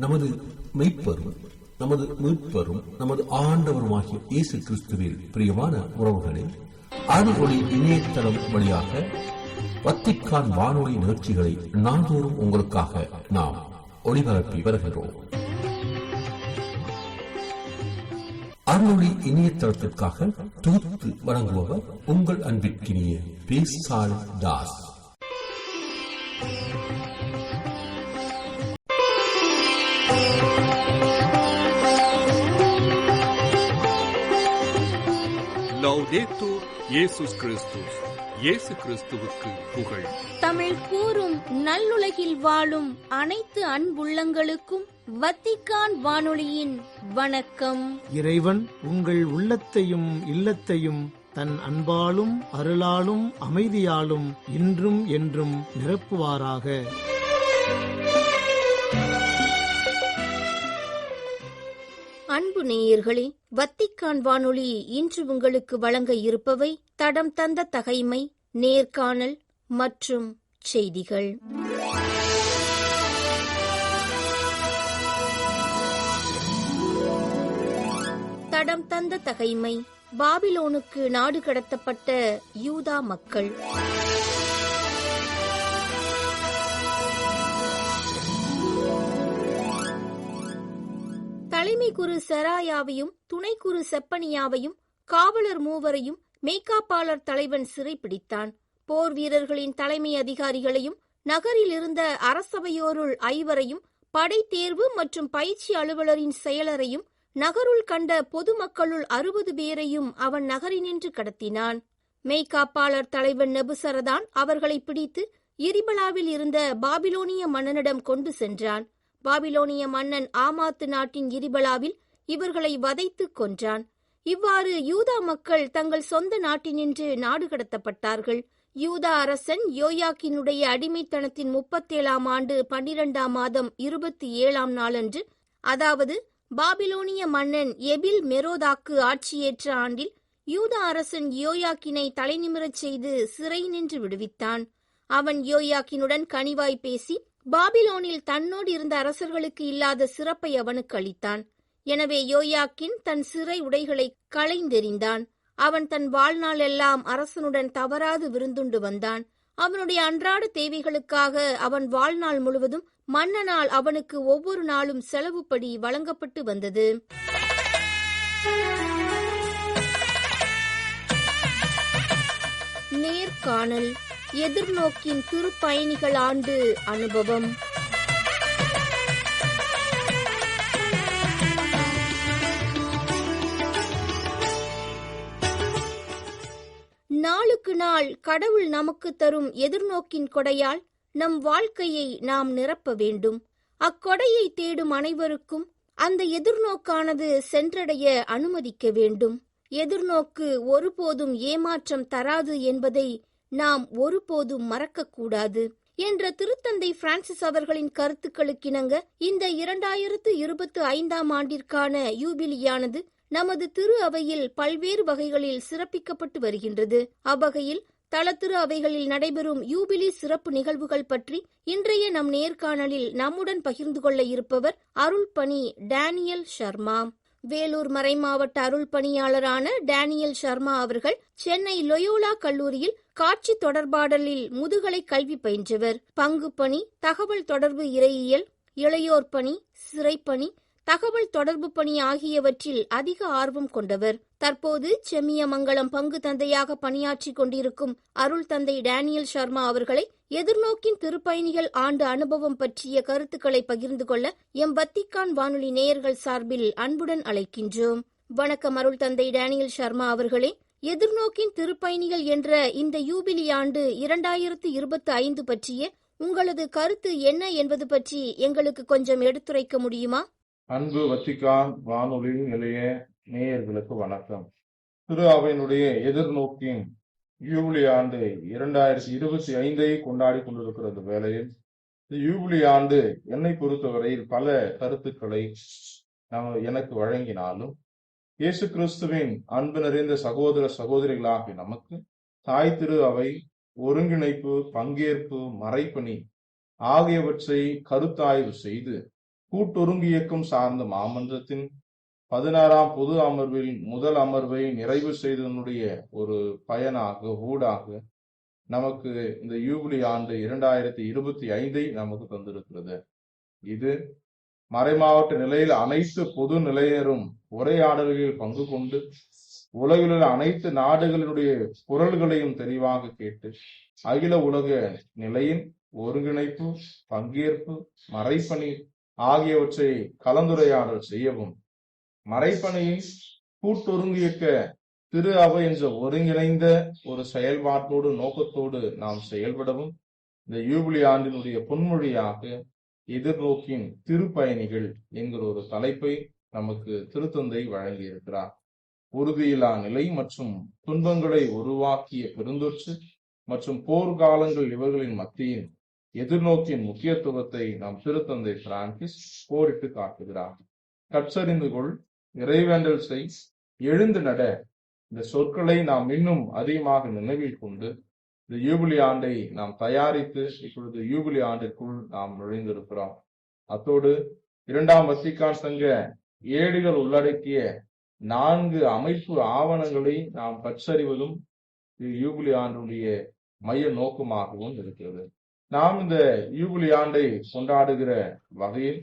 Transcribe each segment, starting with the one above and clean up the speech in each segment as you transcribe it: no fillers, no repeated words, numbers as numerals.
நமது மெய்ப்பரும் நமது மீட்பரும் நமது ஆண்டவருமாகிய இயேசு கிறிஸ்துவில் பிரியமான உறவுகளே, அருள்ஒளி இணையதளம் வழியாக வத்திக்கான் வானொலி நிகழ்ச்சிகளை நாள்தோறும் உங்களுக்காக நாம் ஒளிபரப்பி வருகிறோம். அருள்ஒளி இணையதளத்திற்காக தொகுத்து வழங்குபவர் உங்கள் அன்பிற்கினிய பேசால் தாஸ். லௌதேத்தூர் இயேசுஸ் கிறிஸ்துஸ். இயேசு கிறிஸ்துவுக்கு புகழ். தமிழ் கூறும் நல்லுலகில் வாழும் அனைத்து அன்புள்ளங்களுக்கும் வத்திக்கான் வானொலியின் வணக்கம். இறைவன் உங்கள் உள்ளத்தையும் இல்லத்தையும் தன் அன்பாலும் அருளாலும் அமைதியாலும் இன்றும் என்றும் நிரப்புவாராக. அன்பு நேயர்களே, வத்திக்கான் வானொலி இன்று உங்களுக்கு வழங்க இருப்பவை தடம் தந்த தகைமை, நேர்காணல் மற்றும் செய்திகள். தடம் தந்த தகைமை. பாபிலோனுக்கு நாடு கடத்தப்பட்ட யூதா மக்கள். தலைமை குரு செராயாவையும் துணை குரு செப்பனியாவையும் காவலர் மூவரையும் மெய்காப்பாளர் தலைவன் சிறைப்பிடித்தான். போர் வீரர்களின் தலைமை அதிகாரிகளையும் நகரில் இருந்த அரசவையோருள் 5 படை தேர்வு மற்றும் பயிற்சி அலுவலரின் செயலரையும் நகருள் கண்ட பொதுமக்களுள் 60 பேரையும் அவன் நகரினின்று கடத்தினான். மெய்காப்பாளர் தலைவன் நெபுசரதான் அவர்களை பிடித்து இரிபலாவில் இருந்த பாபிலோனிய மன்னனிடம் கொண்டு சென்றான். பாபிலோனிய மன்னன் ஆமாத்து நாட்டின் இரிபலாவில் இவர்களை வதைத்து கொன்றான். இவ்வாறு யூதா மக்கள் தங்கள் சொந்த நாட்டினின்று நாடு கடத்தப்பட்டார்கள். யூதா அரசன் யோயாக்கினுடைய அடிமைத்தனத்தின் 37ஆம் ஆண்டு 12ஆம் மாதம் 27ஆம் நாளன்று, அதாவது பாபிலோனிய மன்னன் எபில் மெரோதாக்கு ஆட்சியேற்ற ஆண்டில், யூதா அரசன் யோயாக்கினை தலைநிமிரச் செய்து சிறை நின்று விடுவித்தான். அவன் யோயாக்கினுடன் கனிவாய் பேசி பாபிலோனில் தன்னோடு இருந்த அரசர்களுக்கு இல்லாத சிறப்பை அவனுக்கு அளித்தான். எனவே யோயாக்கின் தன் சிறை உடைகளை களைந்தெறிந்தான். அவன் தன் வாழ்நாள் எல்லாம் அரசனுடன் தவறாது விருந்துண்டு வந்தான். அவனுடைய அன்றாட தேவைகளுக்காக அவன் வாழ்நாள் முழுவதும் மன்னனால் அவனுக்கு ஒவ்வொரு நாளும் செலவுப்படி வழங்கப்பட்டு வந்தது. நேர்காணல். எதிர்நோக்கின் திருப்பயணிகள் ஆண்டு அனுபவம். நாளுக்கு நாள் கடவுள் நமக்கு தரும் எதிர்நோக்கின் கொடையால் நம் வாழ்க்கையை நாம் நிரப்ப வேண்டும். அக்கொடையை தேடும் அனைவருக்கும் அந்த எதிர்நோக்கானது சென்றடைய அனுமதிக்க வேண்டும். எதிர்நோக்கு ஒருபோதும் ஏமாற்றம் தராது என்பதை நாம் ஒருபோதும் மறக்கக்கூடாது என்ற திருத்தந்தை பிரான்சிஸ் அவர்களின் கருத்துக்களுக்கிணங்க இந்த 2025ஆம் ஆண்டிற்கான யூபிலியானது நமது திரு அவையில் பல்வேறு வகைகளில் சிறப்பிக்கப்பட்டு வருகின்றது. அவ்வகையில் தல திரு அவைகளில் நடைபெறும் யூபிலி சிறப்பு நிகழ்வுகள் பற்றி இன்றைய நம் நேர்காணலில் நம்முடன் பகிர்ந்து கொள்ள இருப்பவர் அருள்பணி டேனியல் சர்மா. வேலூர் மறைமாவட்ட அருள் பணியாளரான டேனியல் சர்மா அவர்கள் சென்னை லொயோலா கல்லூரியில் காட்சி தொடர்பாடலில் முதுகலை கல்வி பயின்றவர். பங்கு பணி, தகவல் தொடர்பு இறையியல், இளையோர் பணி, சிறைப்பணி, தகவல் தொடர்பு பணி ஆகியவற்றில் அதிக ஆர்வம் கொண்டவர். தற்போது செம்மியமங்கலம் பங்கு தந்தையாக பணியாற்றி கொண்டிருக்கும் அருள் தந்தை டேனியல் சர்மா அவர்களை எதிர்நோக்கின் திருப்பயணிகள் ஆண்டு அனுபவம் பற்றிய கருத்துக்களை பகிர்ந்து கொள்ள எம் வத்திக்கான் வானொலி நேயர்கள் சார்பில் அன்புடன் அழைக்கின்றோம். வணக்கம் அருள் தந்தை டேனியல் சர்மா அவர்களே. எதிர்நோக்கின் திருப்பயணிகள் என்ற இந்த யூபிலி ஆண்டு 2025 பற்றிய உங்களது கருத்து என்ன என்பது பற்றி எங்களுக்கு கொஞ்சம் எடுத்துரைக்க முடியுமா? அன்பு வத்திக்கான் வானொலி நிலைய நேயர்களுக்கு வணக்கம். திரு அவையினுடைய எதிர்நோக்கின் யூபிலி ஆண்டு 2025 கொண்டாடி கொண்டிருக்கிறது வேளையில் யூபிலி ஆண்டு என்னை பொறுத்தவரையில் பல கருத்துக்களை எனக்கு வழங்கினாலும் இயேசு கிறிஸ்துவின் அன்பு நிறைந்த சகோதர சகோதரிகளாகி நமக்கு தாய் திரு அவை ஒருங்கிணைப்பு, பங்கேற்பு, மறைப்பணி ஆகியவற்றை கருத்தாய்வு செய்து கூட்டொருங்கு இயக்கம் சார்ந்த மாமன்றத்தின் 16ஆம் பொது அமர்வில் முதல் அமர்வை நிறைவு செய்ததனுடைய ஒரு பயனாக ஊடாக நமக்கு இந்த யூபிலி ஆண்டு 2025 நமக்கு தந்திருக்கிறது. இது மறைமாவட்ட நிலையில் அனைத்து பொது நிலையரும் உரையாடல்களில் பங்கு கொண்டு உலகில் உள்ள அனைத்து நாடுகளினுடைய குரல்களையும் தெளிவாக கேட்டு அகில உலக நிலையின் ஒருங்கிணைப்பு, பங்கேற்பு, மறைப்பணி ஆகியவற்றை கலந்துரையாடல் செய்யவும், மறைப்பணியில் கூட்டொருங்கியக்க திரு அவை என்ற ஒருங்கிணைந்த ஒரு செயல்பாட்டோடு நோக்கத்தோடு நாம் செயல்படவும் இந்த யூபிலி ஆண்டினுடைய பொன்மொழியாக எதிர்நோக்கின் திருப்பயணிகள் என்கிற ஒரு தலைப்பை நமக்கு திருத்தந்தை வழங்கி இருக்கிறார். உறுதியில்லா நிலை மற்றும் துன்பங்களை உருவாக்கிய பெருந்தொற்று மற்றும் போர்க்காலங்கள் இவர்களின் மத்தியில் எதிர்நோக்கின் முக்கியத்துவத்தை நாம் திருத்தந்தை பிரான்சிஸ் கோடிட்டு காட்டுகிறார். கற்றறிந்து கொள், இறைவேண்டல் செய், எழுந்து நட, இந்த சொற்களை நாம் இன்னும் அதிகமாக நினைவில் கொண்டு இந்த யூபிலி ஆண்டை நாம் தயாரித்து இப்பொழுது யூபிலி ஆண்டிற்குள் நாம் நுழைந்திருக்கிறோம். அத்தோடு 2ஆம் வத்திக்கான் சங்க ஏடுகள் உள்ளடக்கிய 4 அமைப்பு ஆவணங்களை நாம் கற்றறிவதும் யூபிலி ஆண்டுடைய மைய நோக்கமாகவும் இருக்கிறது. நாம் இந்த யூபிலி ஆண்டை கொண்டாடுகிற வகையில்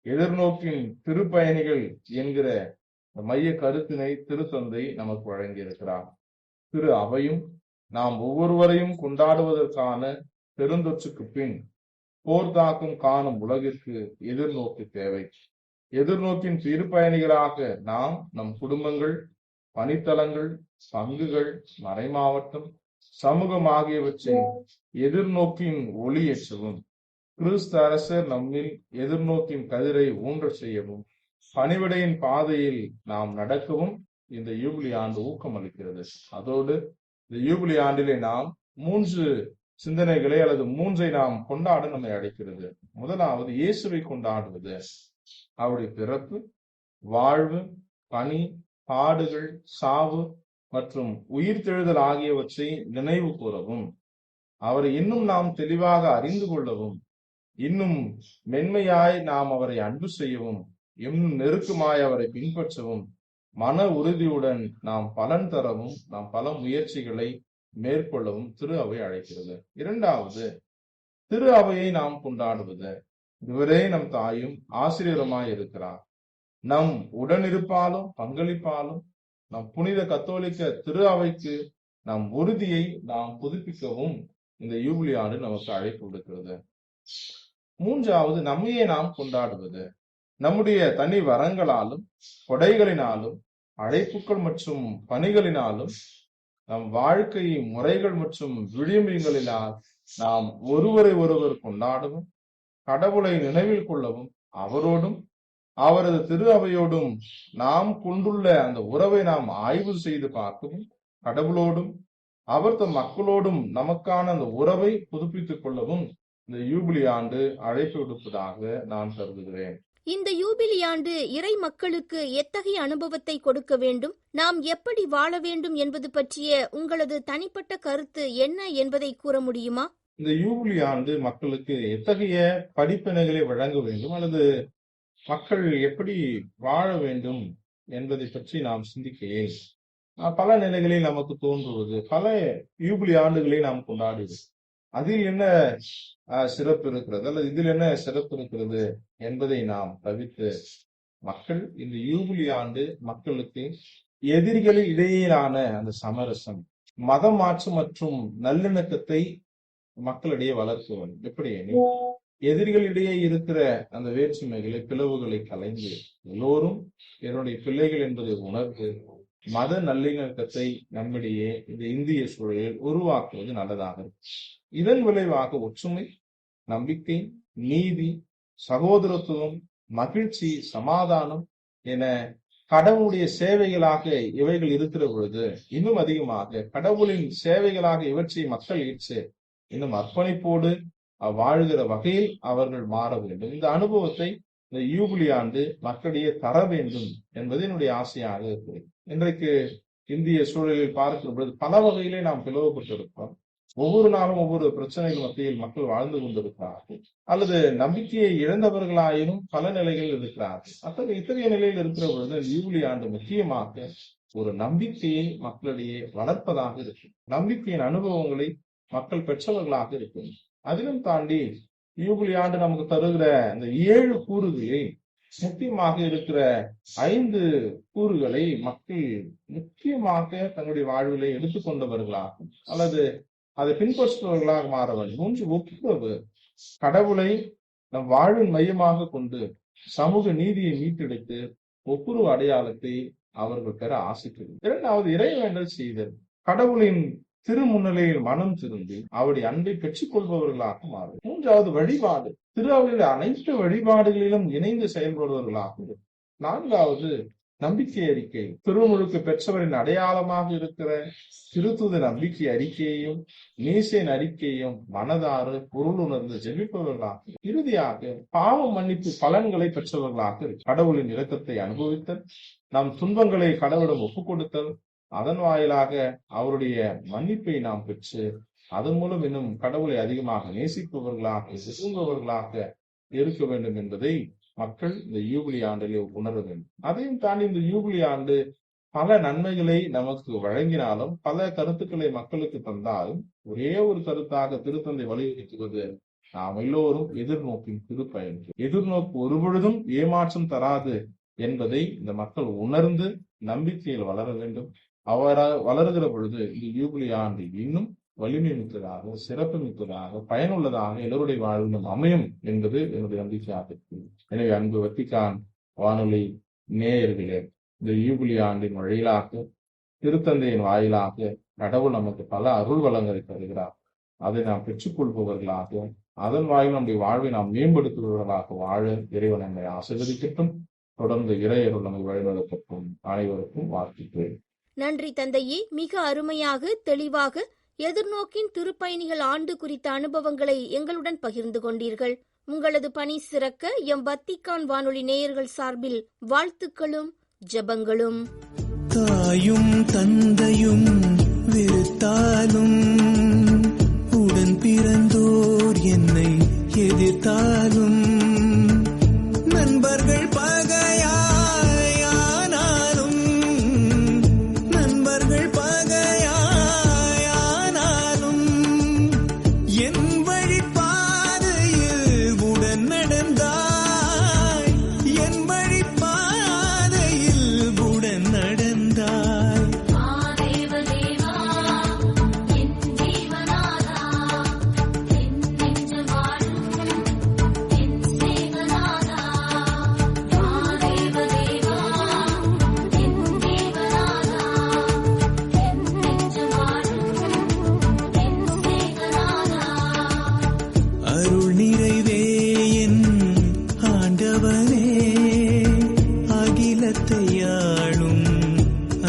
எதிர்நோக்கின் திருப்பயணிகள் என்கிற மைய கருத்தினை திருத்தந்தை நமக்கு வழங்கியிருக்கிறார். திரு அவையும் நாம் ஒவ்வொருவரையும் கொண்டாடுவதற்கான பெருந்தொற்றுக்கு பின் போர் தாக்கம் காணும் உலகிற்கு எதிர்நோக்கு தேவை. எதிர்நோக்கின் திருப்பயணிகளாக நாம் நம் குடும்பங்கள், பணித்தளங்கள், பங்குகள், மறைமாவட்டம், சமூகம் ஆகியவற்றை எதிர்நோக்கின் ஒளியேற்றவும், கிறிஸ்து அரசர் நம்மில் எதிர்நோக்கின் கதிரை ஊன்ற செய்யவும், பணிவிடையின் பாதையில் நாம் நடக்கவும் இந்த யூபிலி ஆண்டு ஊக்கமளிக்கிறது. அதோடு இந்த யூபிலி ஆண்டிலே நாம் 3 சிந்தனைகளை அல்லது 3ஐ நாம் கொண்டாட நம்மை அழைக்கிறது. முதலாவது இயேசுவை கொண்டாடுவது. அவருடைய பிறப்பு, வாழ்வு, பணி, பாடுகள், சாவு மற்றும் உயிர்த்தெழுதல் ஆகியவற்றை நினைவு கூறவும், அவரை இன்னும் நாம் தெளிவாக அறிந்து கொள்ளவும், இன்னும் மென்மையாய் நாம் அவரை அன்பு செய்யவும், இன்னும் நெருக்கமாய் அவரை பின்பற்றவும், மன உறுதியுடன் நாம் பலன் தரவும், நாம் பல முயற்சிகளை மேற்கொள்ளவும் திரு அவை அழைக்கிறது. 2வது, திரு அவையை நாம் கொண்டாடுவது. இவரே நம் தாயும் ஆசிரியருமாய் இருக்கிறார். நம் உடனிருப்பாலும் பங்களிப்பாலும் நம் புனித கத்தோலிக்க திரு அவைக்கு நம் உறுதியை நாம் புதுப்பிக்கவும் இந்த யூபிலி ஆண்டு நமக்கு அழைப்பு விடுக்கிறது. 3வது, நம்மையே நாம் கொண்டாடுவது. நம்முடைய தனி வரங்களாலும் கொடைகளினாலும் அழைப்புகள் மற்றும் பணிகளினாலும் நம் வாழ்க்கை முறைகள் மற்றும் விழுமியங்களினால் நாம் ஒருவரை ஒருவர் கொண்டாடவும், கடவுளை நினைவில் கொள்ளவும், அவரோடும் அவரது திரு அவையோடும் நாம் கொண்டுள்ள அந்த உறவை நாம் ஆய்வு செய்து பார்க்கவும், கடவுளோடும் அவர் தம் மக்களோடும் நமக்கான அந்த உறவை புதுப்பித்துக் கொள்ளவும் இந்த யூபிலி ஆண்டு அழைப்பு விடுப்பதாக நான் கருதுகிறேன். இந்த யூபிலி ஆண்டு இறை மக்களுக்கு எத்தகைய அனுபவத்தை கொடுக்க வேண்டும், நாம் எப்படி வாழ வேண்டும் என்பது பற்றிய உங்களது தனிப்பட்ட கருத்து என்ன என்பதை கூற முடியுமா? இந்த யூபிலி ஆண்டு மக்களுக்கு எத்தகைய படிப்பினைகளை வழங்க வேண்டும் அல்லது மக்கள் எப்படி வாழ வேண்டும் என்பதை பற்றி நாம் சிந்திக்கையில் பல நிலைகளில் நமக்கு தோன்றுவது, பல யூபிலி ஆண்டுகளை நாம் கொண்டாடுவது, அதில் என்ன சிறப்பு இருக்கிறது அல்லது இதில் என்ன சிறப்பு இருக்கிறது என்பதை நாம் தவிர்த்து மக்கள் இந்த யூபிலி ஆண்டு மக்களுக்கு எதிரிகளில் இடையிலான அந்த சமரசம், மத மாற்று மற்றும் நல்லிணக்கத்தை மக்களிடையே வளர்க்குவது. எப்படி எதிரிகளிடையே இருக்கிற அந்த வேற்றுமைகளை, பிளவுகளை கலைந்து எல்லோரும் என்னுடைய பிள்ளைகள் என்பதை உணர்ந்து மத நல்லிணக்கத்தை நம்மிடையே இந்த இந்திய சூழலில் உருவாக்குவது நல்லதாக இருக்கு. இதன் விளைவாக ஒற்றுமை, நம்பிக்கை, நீதி, சகோதரத்துவம், மகிழ்ச்சி, சமாதானம் என கடவுளுடைய சேவைகளாக இவைகள் இருக்கிற பொழுது இன்னும் அதிகமாக கடவுளின் சேவைகளாக இவற்றை மக்கள் ஏற்று இன்னும் அர்ப்பணிப்போடு வாழ்கிற வகையில் அவர்கள் மாற வேண்டும். இந்த அனுபவத்தை இந்த யூபிலி ஆண்டு மக்களிடையே தர வேண்டும் என்பது என்னுடைய ஆசையாக இருக்கிறது. இன்றைக்கு இந்திய சூழலில் பார்க்கிற பொழுது பல வகையிலே நாம் பிளவுபட்டிருக்கிறோம். ஒவ்வொரு நாளும் ஒவ்வொரு பிரச்சனைகள் மத்தியில் மக்கள் வாழ்ந்து கொண்டிருக்கிறார்கள், அல்லது நம்பிக்கையை இழந்தவர்களாயினும் பல நிலைகளில் இருக்கிறார்கள். இத்தகைய நிலையில் இருக்கிற பொழுது யூபிலி ஆண்டு முக்கியமாக ஒரு நம்பிக்கையை மக்களிடையே வளர்ப்பதாக இருக்கும். நம்பிக்கையின் அனுபவங்களை மக்கள் பெற்றவர்களாக இருக்கும். அதிலும் தாண்டி யூபிலி ஆண்டு நமக்கு தருகிற இந்த 7 கூறுகளில் முக்கியமாக இருக்கிற 5 கூறுகளை மக்கள் முக்கியமாக தன்னுடைய வாழ்விலை எடுத்துக்கொண்டவர்களாகும் அல்லது அதை பின்பற்றுபவர்களாக மாற வேண்டும். 3 ஒப்புரவு, கடவுளை நம் வாழ்வின் மையமாக கொண்டு சமூக நீதியை மீட்டெடுத்து ஒப்புரவு அடையாளத்தை அவர்கள் பெற ஆசைப்படுகிறது. 2வது இறைவேண்டல் செய்தல், கடவுளின் திருமுன்னிலையில் மனம் திரும்பி அவருடைய அன்பை பெற்றுக் கொள்பவர்களாக மாறும். 3வது வழிபாடு, திருஅவையில் அனைத்து வழிபாடுகளிலும் இணைந்து செயல்படுபவர்களாக. 4வது நம்பிக்கை அறிக்கை, திருமுழுக்கு பெற்றவரின் அடையாளமாக இருக்கிற திருத்துத நம்பிக்கை அறிக்கையையும் நீசேன் அறிக்கையையும் மனதாறு பொருள் உணர்ந்து ஜெபிப்பவர்களாக. இறுதியாக பாவ மன்னிப்பு பலன்களை பெற்றவர்களாக கடவுளின் இரக்கத்தை அனுபவித்தல், நம் துன்பங்களை கடவுளிடம் ஒப்புக் கொடுத்தல், அதன் வாயிலாக அவருடைய மன்னிப்பை நாம் பெற்று அதன் மூலம் இன்னும் கடவுளை அதிகமாக நேசிப்பவர்களாக விரும்புபவர்களாக இருக்க வேண்டும் என்பதை மக்கள் இந்த யூபிலி ஆண்டிலே உணர வேண்டும். அதையும் தாண்டி இந்த யூபிலி ஆண்டு பல நன்மைகளை நமக்கு வழங்கினாலும் பல கருத்துக்களை மக்களுக்கு தந்தாலும் ஒரே ஒரு கருத்தாக திருத்தந்தை வலியுறுத்துவது நாம் எல்லோரும் எதிர்நோக்கின் திருப்பயணிக்கு. எதிர்நோக்கு ஒருபொழுதும் ஏமாற்றம் தராது என்பதை இந்த மக்கள் உணர்ந்து நம்பிக்கையில் வளர வேண்டும். வளருகிற பொழுது இந்த யூபிலி ஆண்டு இன்னும் வலிமை மிக்கதாக, சிறப்பு மிக்கதாக, பயனுள்ளதாக எல்லோருடைய வாழ்விலும் அமையும் என்பது என்னுடைய நம்பிக்கையாக இருக்கு. எனவே அன்பு வத்திக்கான் வானொலி நேயர்களே, இந்த யூபிலி ஆண்டின் வழியிலாக திருத்தந்தையின் வாயிலாக கடவுள் நமக்கு பல அருள் வளங்களை தருகிறார். அதை நாம் பெற்றுக்கொள்பவர்களாக, அதன் வாயில் நம்முடைய வாழ்வை நாம் மேம்படுத்துபவர்களாக வாழ இறைவன் நம்மை ஆசீர்வதிக்கட்டும். தொடர்ந்து இறையருள் நம்மை வழிநடத்தட்டும். அனைவருக்கும் வாழ்த்துக்கள். நன்றி தந்தையே. மிக அருமையாக தெளிவாக எதிர்நோக்கின் திருப்பயணிகள் ஆண்டு குறித்த அனுபவங்களை எங்களுடன் பகிர்ந்து கொண்டீர்கள். உங்களது பணி சிறக்க எம் வத்திக்கான் வானொலி நேயர்கள் சார்பில் வாழ்த்துக்களும் ஜெபங்களும். தாயும் தந்தையும் வெறுத்தாலும், உடன் பிறந்தோர் என்னை எதிர்த்தாலும், நண்பர்கள் பகையானாலும், நண்பர்கள் பகையானாலும், என் வழிபாதையில் உடன் நடந்தாய், என் வழிபாதையில் உடன் நடந்தாய். அருள் நிறைவே என் ஆண்டவனே, அகிலத்தை ஆளும்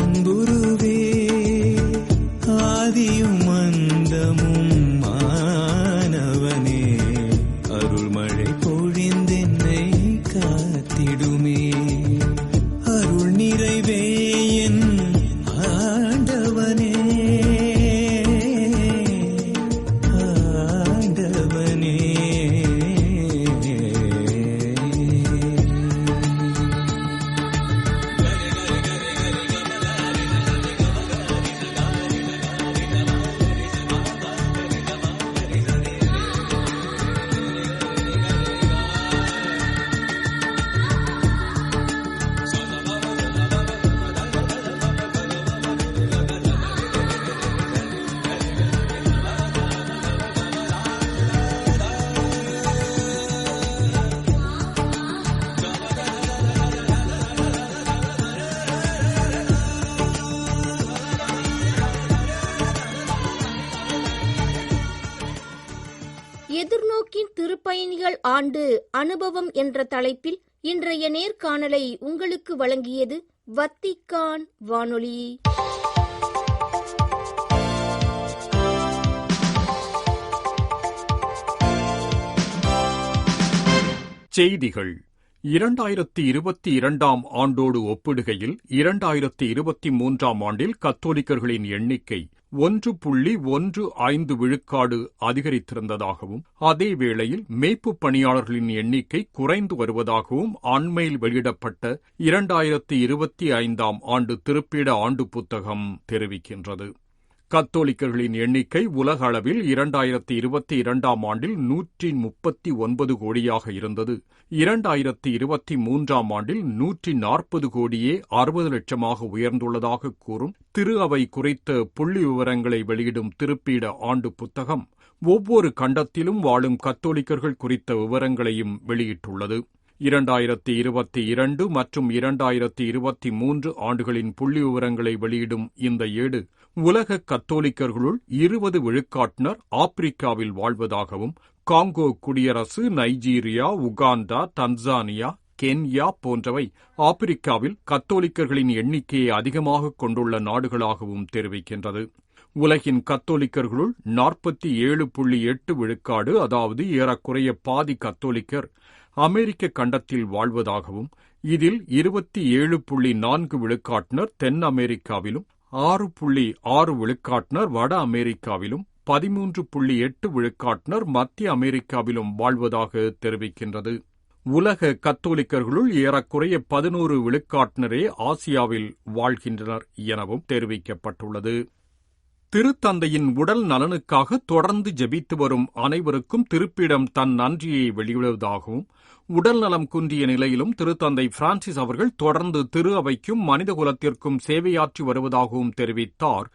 அன்புருவே, ஆதியும் அந்தமும் மாணவனே, அருள்மழை பொழிந்தென்னை காத்திடுமே. அருள் நிறைவே என் ஆண்டவனே, ஆண்டவனே. எதிர்நோக்கின் திருப்பயணிகள் ஆண்டு அனுபவம் என்ற தலைப்பில் இன்றைய நேர்காணலை உங்களுக்கு வழங்கியது வத்திக்கான் வானொலி. செய்திகள். 2022 ஆண்டோடு ஒப்பிடுகையில் 2023 ஆண்டில் கத்தோலிக்கர்களின் எண்ணிக்கை 1.15 விழுக்காடு அதிகரித்திருந்ததாகவும், அதே வேளையில் மேய்ப்புப் பணியாளர்களின் எண்ணிக்கை குறைந்து வருவதாகவும் அண்மையில் வெளியிடப்பட்ட 2025 ஆண்டு திருப்பீட ஆண்டு புத்தகம் தெரிவிக்கின்றது. கத்தோலிக்கர்களின் எண்ணிக்கை உலக அளவில் 2022 ஆண்டில் 139 கோடியாக இருந்தது. 2023 ஆண்டில் 140 கோடியே 60 லட்சமாக உயர்ந்துள்ளதாக கூறும் திரு அவை குறித்த புள்ளி விவரங்களை வெளியிடும் திருப்பீட ஆண்டு புத்தகம் ஒவ்வொரு கண்டத்திலும் வாழும் கத்தோலிக்கர்கள் குறித்த விவரங்களையும் வெளியிட்டுள்ளது. 2022 மற்றும் 2023 ஆண்டுகளின் புள்ளி விவரங்களை வெளியிடும் இந்த ஏடு உலக கத்தோலிக்கர்களுள் 20 விழுக்காட்டினர் ஆப்பிரிக்காவில் வாழ்வதாகவும், காங்கோ குடியரசு, நைஜீரியா, உகாண்டா, தன்சானியா, கென்யா போன்றவை ஆப்பிரிக்காவில் கத்தோலிக்கர்களின் எண்ணிக்கையை அதிகமாக கொண்டுள்ள நாடுகளாகவும் தெரிவிக்கின்றது. உலகின் கத்தோலிக்கர்களுள் 47.8 விழுக்காடு, அதாவது ஏறக்குறைய பாதி கத்தோலிக்கர் அமெரிக்க கண்டத்தில் வாழ்வதாகவும், இதில் 27.4 விழுக்காட்டினர் தென் அமெரிக்காவிலும், 6.6 விழுக்காட்டினர் வட அமெரிக்காவிலும், 13.8 விழுக்காட்டினர் மத்திய அமெரிக்காவிலும் வாழ்வதாக தெரிவிக்கின்றது. உலக கத்தோலிக்கர்களுள் ஏறக்குறைய 11 விழுக்காட்டினரே ஆசியாவில் வாழ்கின்றனர் எனவும் தெரிவிக்கப்பட்டுள்ளது. திருத்தந்தையின் உடல் நலனுக்காக தொடர்ந்து ஜெபித்து வரும் அனைவருக்கும் திருப்பிடம் தன் நன்றியை வெளியிடுவதாகவும், உடல் நலம் குன்றிய நிலையிலும் திருத்தந்தை பிரான்சிஸ் அவர்கள் தொடர்ந்து திரு அவைக்கும் மனிதகுலத்திற்கும் சேவையாற்றி வருவதாகவும் தெரிவித்தார்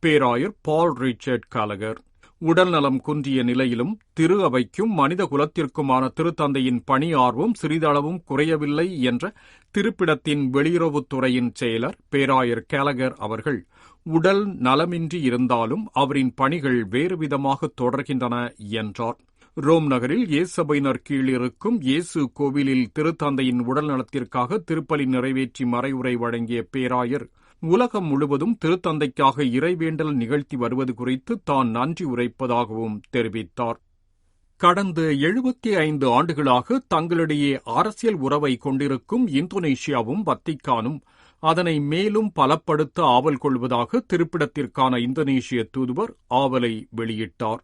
பேராயர் பால் ரிச்சர்ட் காலகர். உடல் நலம் குன்றிய நிலையிலும் திரு அவைக்கும் மனித குலத்திற்குமான திருத்தந்தையின் பணி ஆர்வம் சிறிதளவும் குறையவில்லை என்ற திருப்பிடத்தின் வெளியுறவுத்துறையின் செயலர் பேராயர் கேலகர் அவர்கள், உடல் நலமின்றி இருந்தாலும் அவரின் பணிகள் வேறுவிதமாக தொடர்கின்றன என்றார். ரோம் நகரில் இயேசு சபையினர் கீழ் இருக்கும் இயேசு கோவிலில் திருத்தந்தையின் உடல் நலத்திற்காக திருப்பலி நிறைவேற்றி மறைவுரை வழங்கிய பேராயர், உலகம் முழுவதும் திருத்தந்தைக்காக இறைவேண்டல் நிகழ்த்தி வருவது குறித்து தான் நன்றி உரைப்பதாகவும் தெரிவித்தார். கடந்த 75 ஆண்டுகளாக தங்களிடையே அரசியல் உறவை கொண்டிருக்கும் இந்தோனேஷியாவும் வத்திக்கானும் அதனை மேலும் பலப்படுத்த ஆவல் கொள்வதாக திருப்பிடத்திற்கான இந்தோனேஷிய தூதுவர் ஆவலை வெளியிட்டார்.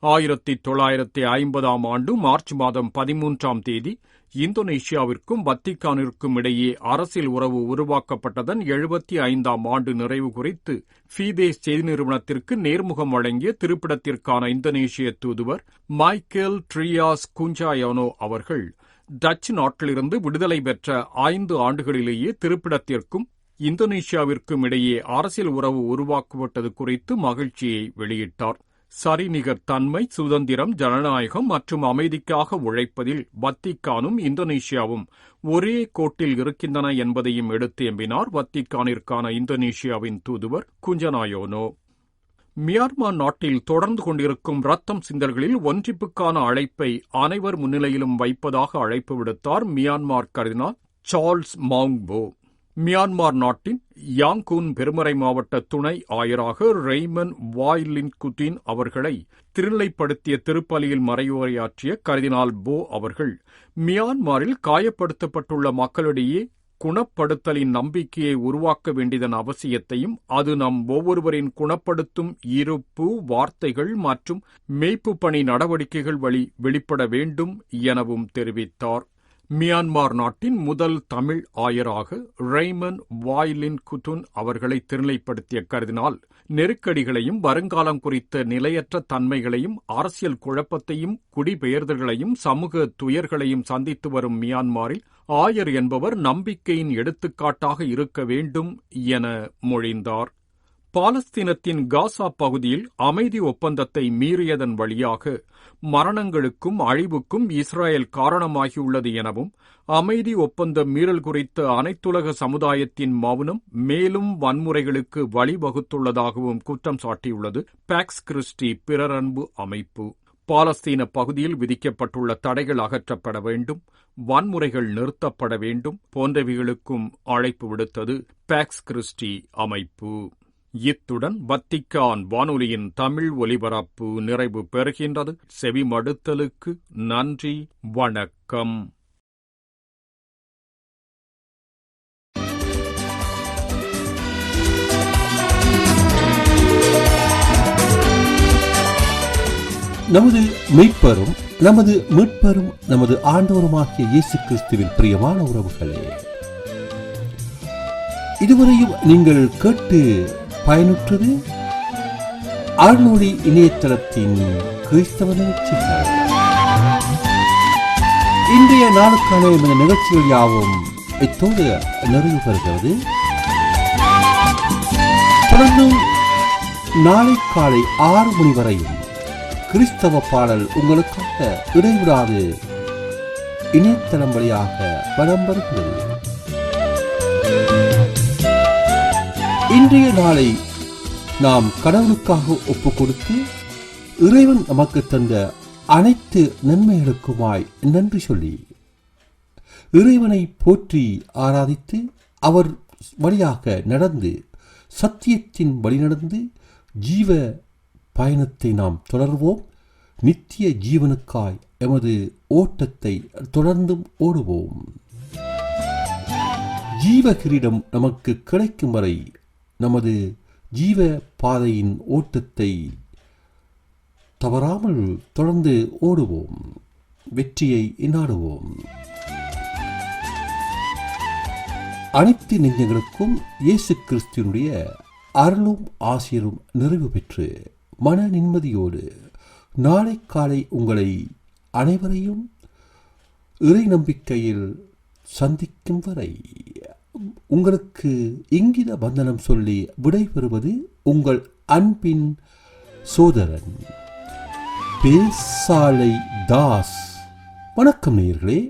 1950 ஆண்டு மார்ச் மாதம் 13 இந்தோனேஷியாவிற்கும் வத்திக்கானிற்கும் இடையே அரசியல் உறவு உருவாக்கப்பட்டதன் 75 ஆண்டு நிறைவு குறித்து ஃபீதேஸ் செய்தி நிறுவனத்திற்கு நேர்முகம் வழங்கிய திருப்பிடத்திற்கான இந்தோனேஷிய தூதுவர் மைக்கேல் ட்ரியாஸ் குஞ்சாயோனோ அவர்கள், டச்சு நாட்டிலிருந்து விடுதலை பெற்ற 5 ஆண்டுகளிலேயே திருப்பிடத்திற்கும் இந்தோனேஷியாவிற்கும் இடையே அரசியல் உறவு உருவாக்கப்பட்டது குறித்து மகிழ்ச்சியை வெளியிட்டார். சரிநிகர் தன்மை, சுதந்திரம், ஜனநாயகம் மற்றும் அமைதிக்காக உழைப்பதில் வத்திக்கானும் இந்தோனேஷியாவும் ஒரே கோட்டில் இருக்கின்றன என்பதையும் எடுத்து எம்பினார் வத்திக்கானிற்கான இந்தோனேஷியாவின் தூதுவர் குஞ்சனாயோனோ. மியான்மர் நாட்டில் தொடர்ந்து கொண்டிருக்கும் ரத்தம் சிந்தல்களில் ஒன்றிப்புக்கான அழைப்பை அனைவர் முன்னிலையிலும் வைப்பதாக அழைப்பு விடுத்தார் மியான்மர் கர்தினால் சார்ல்ஸ் மவுங்போ. மியான்மர் நாட்டின் யாங்கூன் பெருமறை மாவட்ட துணை ஆயராக ரெய்மன் வாய்லின் குதின் அவர்களை திருநிலைப்படுத்திய திருப்பலியில் மறைவுரையாற்றிய கர்தினால் போ அவர்கள், மியான்மரில் காயப்படுத்தப்பட்டுள்ள மக்களிடையே குணப்படுத்தலின் நம்பிக்கையை உருவாக்க வேண்டியதன் அவசியத்தையும், அது நம் ஒவ்வொருவரின் குணப்படுத்தும் இருப்பு, வார்த்தைகள் மற்றும் மேய்ப்பு பணி நடவடிக்கைகள் வழி வெளிப்பட வேண்டும் எனவும் தெரிவித்தார். மியான்மர் நாட்டின் முதல் தமிழ் ஆயராக ரெய்மன் வாய்லின் குதுன் அவர்களை திருநிலைப்படுத்திய கர்தினால், நெருக்கடிகளையும் வருங்காலம் குறித்த நிலையற்ற தன்மைகளையும் அரசியல் குழப்பத்தையும் குடிபெயர்தல்களையும் சமூக துயர்களையும் சந்தித்து வரும் மியான்மரில் ஆயர் என்பவர் நம்பிக்கையின் எடுத்துக்காட்டாக இருக்க வேண்டும் என மொழிந்தார். பாலஸ்தீனத்தின் காசா பகுதியில் அமைதி ஒப்பந்தத்தை மீறியதன் வழியாக மரணங்களுக்கும் அழிவுக்கும் இஸ்ரேல் காரணமாகியுள்ளது எனவும், அமைதி ஒப்பந்த மீறல் குறித்த அனைத்துலக சமுதாயத்தின் மௌனம் மேலும் வன்முறைகளுக்கு வழிவகுத்துள்ளதாகவும் குற்றம் சாட்டியுள்ளது பாக்ஸ் கிறிஸ்டி பிறரன்பு அமைப்பு. பாலஸ்தீன பகுதியில் விதிக்கப்பட்டுள்ள தடைகள் அகற்றப்பட வேண்டும், வன்முறைகள் நிறுத்தப்பட வேண்டும் போன்றவைகளுக்கும் அழைப்பு விடுத்தது பாக்ஸ் கிறிஸ்டி அமைப்பு. இத்துடன் வத்திக்கான் வானொலியின் தமிழ் ஒலிபரப்பு நிறைவு பெறுகின்றது. செவிமடுத்தலுக்கு நன்றி, வணக்கம். நமது மெய்ப்பரும் நமது மீட்பரும் நமது ஆண்டவருமாகிய இயேசு கிறிஸ்துவின் பிரியமான உறவுகளே, இதுவரையும் நீங்கள் கேட்டு பயனுற்றது அருள்மொழி இணையதளத்தின் கிறிஸ்தவ நிகழ்ச்சிகள். இன்றைய நாளுக்கான இந்த நிகழ்ச்சிகள் யாவும் இத்தோடு நிறைவு பெறுகிறது. தொடர்ந்து நாளை காலை 6 மணி வரையும் கிறிஸ்தவ பாடல் உங்களுக்காக இடைவிடாது இணையதளம் வழியாக வலம் வருகிறது. இன்றைய நாளை நாம் கடவுளுக்காக ஒப்புக் கொடுத்து இறைவன் நமக்கு தந்த அனைத்து நன்மைகளுக்குமாய் நன்றி சொல்லி இறைவனை போற்றி ஆராதித்து அவர் வழியாக நடந்து சத்தியத்தின் வழி நடந்து ஜீவ பயணத்தை நாம் தொடர்வோம். நித்திய ஜீவனுக்காய் எமது ஓட்டத்தை தொடர்ந்தும் ஓடுவோம். ஜீவ கிரீடம் நமக்கு கிடைக்கும் வரை நமது ஜீவ பாதையின் ஓட்டத்தை தவறாமல் தொடர்ந்து ஓடுவோம். வெற்றியை நாடுவோம். அனைத்து நெஞ்சங்களுக்கும் இயேசு கிறிஸ்துவினுடைய அருளும் ஆசிரும் நிறைவு பெற்று மன நிம்மதியோடு நாளை காலை உங்களை அனைவரையும் இறை நம்பிக்கையில் சந்திக்கும் வரை உங்களுக்கு இங்கித வந்தனம் சொல்லி விடைபெறுவது உங்கள் அன்பின் சோதரன் பேசாலை தாஸ். வணக்கம் நேயர்களே.